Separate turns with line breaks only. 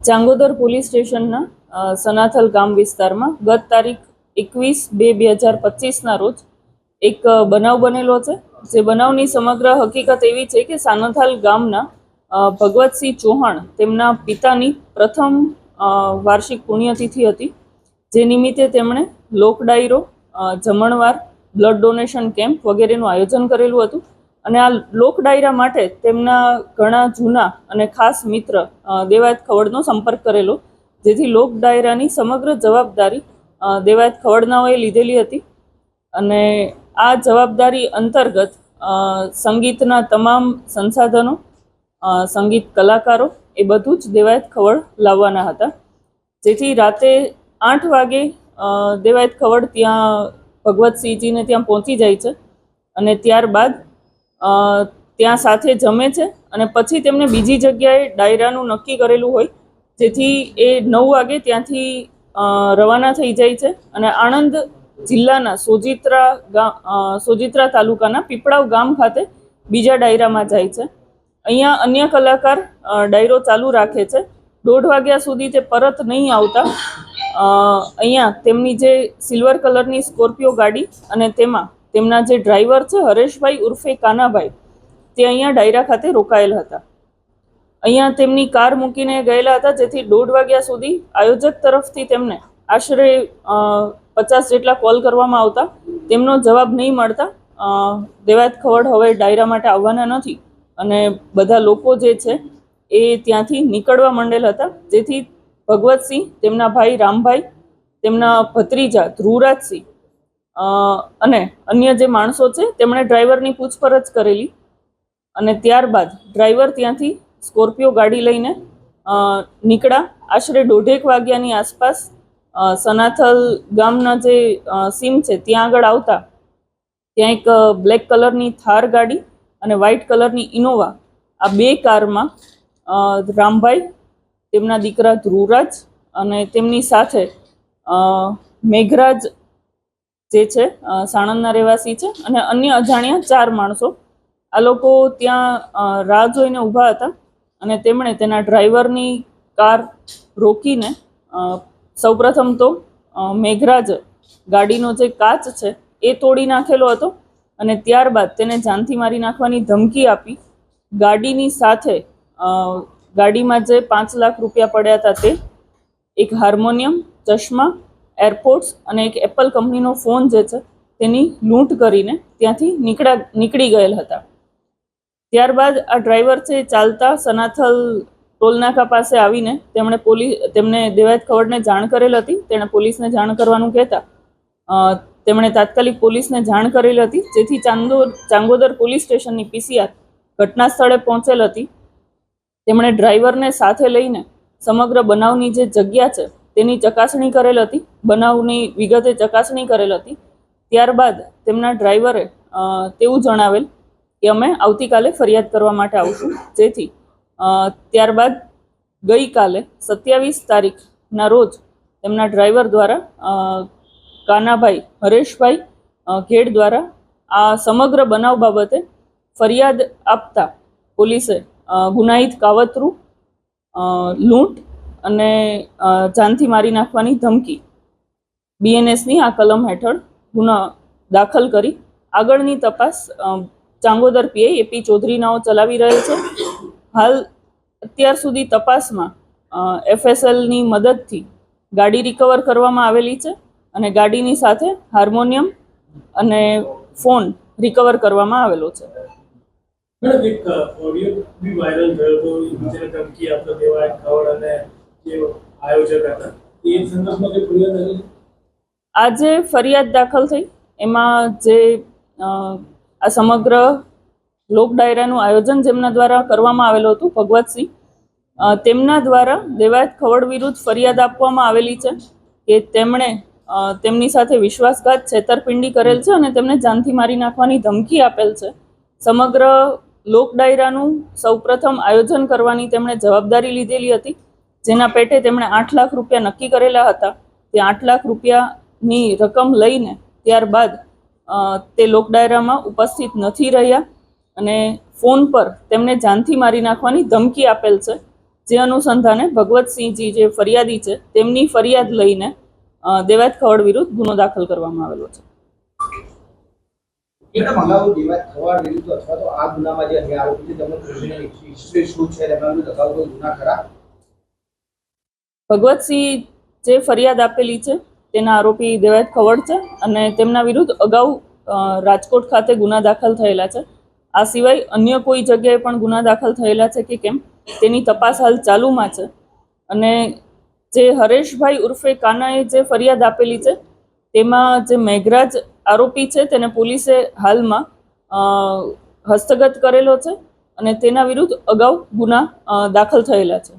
Changodar police સ્ટેશનના સનાથલ ગામ વિસ્તારમાં ગત તારીખ 21/2/2025ના રોજ એક બનાવ બનેલો છે. જે બનાવની સમગ્ર હકીકત એવી છે કે સાનથલ ગામના ભગવતસિંહ ચૌહાણ તેમના પિતાની પ્રથમ વાર્ષિક પુણ્યતિથિ હતી, જે નિમિત્તે તેમણે લોક ડાયરો, જમણવાર, બ્લડ ડોનેશન કેમ્પ વગેરેનું આયોજન કરેલું હતું. અને આ લોક ડાયરા માટે તેમના ઘણા જૂના અને ખાસ મિત્ર દેવાયત ખવડનો સંપર્ક કરેલો, જેથી લોક ડાયરાની સમગ્ર જવાબદારી દેવાયત ખવડનાઓએ લીધેલી હતી. અને આ જવાબદારી અંતર્ગત સંગીતના તમામ સંસાધનો, સંગીત કલાકારો એ બધું જ દેવાયત ખવડ લાવવાના હતા. જેથી રાતે 8 વાગે દેવાયત ખવડ ત્યાં ભગવતસિંહજીને ત્યાં પહોંચી જાય છે અને ત્યારબાદ ત્યાં સાથે જમે છે અને પછી તેમને બીજી જગ્યાએ ડાયરાનું નક્કી કરેલું હોય, જેથી એ 9 વાગે ત્યાંથી રવાના થઈ જાય છે અને આણંદ જિલ્લાના સોજિત્રા તાલુકાના પીપળાવ ગામ ખાતે બીજા ડાયરામાં જાય છે. અહીંયા અન્ય કલાકાર ડાયરો ચાલુ રાખે છે. 1:30 વાગ્યા સુધી તે પરત નહીં આવતા અહીંયા તેમની જે સિલ્વર કલરની સ્કોર્પિયો ગાડી અને તેમાં તેમના જે ડ્રાઈવર છે હરેશભાઈ ઉર્ફે કાનાભાઈ, તે અહીંયા ડાયરા ખાતે રોકાયેલ હતા. અહીંયા તેમની કાર મૂકીને ગયેલા હતા, જેથી 1:30 વાગ્યા સુધી આયોજક તરફથી તેમને આશરે 50 જેટલા કોલ કરવામાં આવતા તેમનો જવાબ નહીં મળતા દેવાયત ખવડ હવે ડાયરા માટે આવવાના નથી અને બધા લોકો જે છે એ ત્યાંથી નીકળવા માંડેલ હતા. જેથી ભગવતસિંહ, તેમના ભાઈ રામભાઈ, તેમના ભત્રીજા ધ્રુવરાજસિંહ અને અન્ય જે માણસો છે તેમણે ડ્રાઈવરની પૂછપરછ કરેલી અને ત્યારબાદ ડ્રાઈવર ત્યાંથી સ્કોર્પિયો ગાડી લઈને નીકળ્યા. આશરે 1:30 વાગ્યાની આસપાસ સનાથલ ગામના જે સીમ છે ત્યાં આગળ આવતા ત્યાં એક બ્લેક કલરની થાર ગાડી અને વ્હાઇટ કલરની ઇનોવા, આ 2 કારમાં રામભાઈ, તેમના દીકરા ધ્રુવરાજ અને તેમની સાથે મેઘરાજ જે છે સાણંદના રહેવાસી છે અને અન્ય અજાણ્યા 4 માણસો, આ લોકો ત્યાં રાહ જોઈને ઊભા હતા અને તેમણે તેના ડ્રાઈવરની કાર રોકીને સૌપ્રથમ તો મેઘરાજ ગાડીનો જે કાચ છે એ તોડી નાખેલો હતો અને ત્યારબાદ તેને જાનથી મારી નાખવાની ધમકી આપી ગાડીની સાથે ગાડીમાં જે 5 લાખ રૂપિયા પડ્યા હતા તે, એક હાર્મોનિયમ, ચશ્મા, એરપોર્ટ્સ અને એક એપલ કંપનીનો ફોન જે છે તેની લૂંટ કરીને ત્યાંથી નીકળી ગયેલ હતા. ત્યારબાદ આ ડ્રાઈવર છે ચાલતા સનાથલ ટોલનાકા પાસે આવીને તેમણે દેવાયત ખવડને જાણ કરેલ હતી. તેણે પોલીસને જાણ કરવાનું કહેતા તેમણે તાત્કાલિક પોલીસને જાણ કરેલ હતી, જેથી ચાંગોદર પોલીસ સ્ટેશનની પીસીઆર ઘટના સ્થળે પહોંચેલ હતી. તેમણે ડ્રાઈવરને સાથે લઈને સમગ્ર બનાવની જે જગ્યા છે તેની ચકાસણી કરેલ હતી, બનાવની વિગતે ચકાસણી કરેલ હતી. ત્યારબાદ તેમના ડ્રાઈવરે તેવું જણાવેલ કે અમે આવતીકાલે ફરિયાદ કરવા માટે આવશું. જેથી ત્યારબાદ ગઈકાલે 27 તારીખના રોજ તેમના ડ્રાઈવર દ્વારા કાનાભાઈ, હરેશભાઈ ઘેડ દ્વારા આ સમગ્ર બનાવ બાબતે ફરિયાદ આપતા પોલીસે ગુનાહિત કાવતરું, લૂંટ અને જાનથી મારી નાખવાની ધમકી BNSની આ કલમ હેઠળ ગુનો દાખલ કરી આગળની તપાસ ચાંગોદર પીઆઈ AP ચૌધરીનાઓ ચલાવી રહેલ છે. હાલ અત્યાર સુધી તપાસમાં FSLની મદદથી ગાડી રિકવર કરવામાં આવેલી છે અને ગાડીની સાથે હાર્મોનિયમ અને ફોન રિકવર કરવામાં આવેલો છે.
એક ઓડિયો બી વાયરલ થયો હતો, જેને ધમકી આપતો દેવાયત ખવડ અને જે આયોજક હતા, એ સંદર્ભમાં કોઈ ફરિયાદ આવી?
આજે ફરિયાદ દાખલ થઈ, એમાં જે આ સમગ્ર લોક ડાયરાનું આયોજન જેમના દ્વારા કરવામાં આવેલું હતું ભગવતસિંહ, તેમના દ્વારા દેવાયત ખવડ વિરુદ્ધ ફરિયાદ આપવામાં આવેલી છે કે તેમણે તેમની સાથે વિશ્વાસઘાત, છેતરપિંડી કરેલ છે અને તેમને જાનથી મારી નાખવાની ધમકી આપેલ છે. સમગ્ર લોક ડાયરાનું સૌપ્રથમ આયોજન કરવાની તેમણે જવાબદારી લીધેલી હતી, જેના પેટે તેમણે 8 લાખ રૂપિયા નક્કી કરેલા હતા. તે 8 લાખ રૂપિયાની રકમ લઈને ત્યારબાદ તે લોક ડાયરામાં ઉપસ્થિત નથી રહ્યા અને ફોન પર તેમને જાનથી મારી નાખવાની ધમકી આપેલ છે, જે અનુસંધાને ભગવતસિંહજી જે ફરિયાદી છે તેમની ફરિયાદ લઈને દેવાયત ખવડ વિરુદ્ધ ગુનો દાખલ કરવામાં આવેલો છે.
મેડમ, અગાઉ દેવાયત ખવાડ વિરુદ્ધ અથવા તો આ ગુનામાં જે અન્ય આરોપી છે તેમનો ક્રિમિનલ હિસ્ટ્રી શું છે, તેમના વિરુદ્ધ અગાઉ કોઈ ગુના ખરા?
ભગવતસિંહ જે ફરિયાદ આપેલી છે તેના આરોપી દેવાયત ખવડ છે અને તેમના વિરુદ્ધ અગાઉ રાજકોટ ખાતે ગુના દાખલ થયેલા છે. આ સિવાય અન્ય કોઈ જગ્યાએ પણ ગુના દાખલ થયેલા છે કે કેમ તેની તપાસ હાલ ચાલુમાં છે. અને જે હરેશભાઈ ઉર્ફે કાનાએ જે ફરિયાદ આપેલી છે તેમાં જે મેઘરાજ આરોપી છે તેને પોલીસે હાલમાં હસ્તગત કરેલો છે અને તેના વિરુદ્ધ અગાઉ ગુના દાખલ થયેલા છે.